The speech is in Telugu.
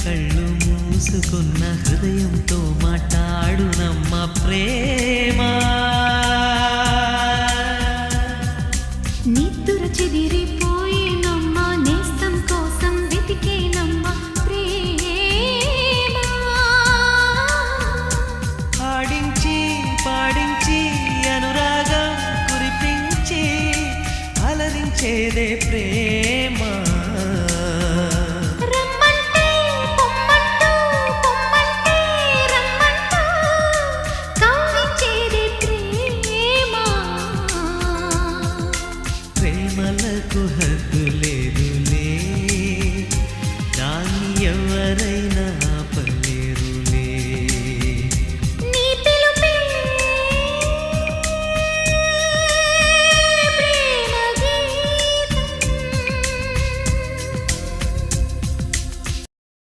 కళ్ళు మూసుకున్న హృదయంతో మాట్లాడునమ్మ ప్రేమ. నిద్దుర చెదిరిపోయేనమ్మ నేస్తం కోసం వెతికేనమ్మ ప్రేమ. ఆడించి పాడించి అనురాగం కురిపించి అలరించేదే ప్రేమ. రమ్మంటే పొమ్మంటూ పొమ్మంటే రమ్మంటూ కవ్వించేదే ప్రేమ. ప్రేమలకు హద్దు లేదులే, దాన్ని ఎవరైనా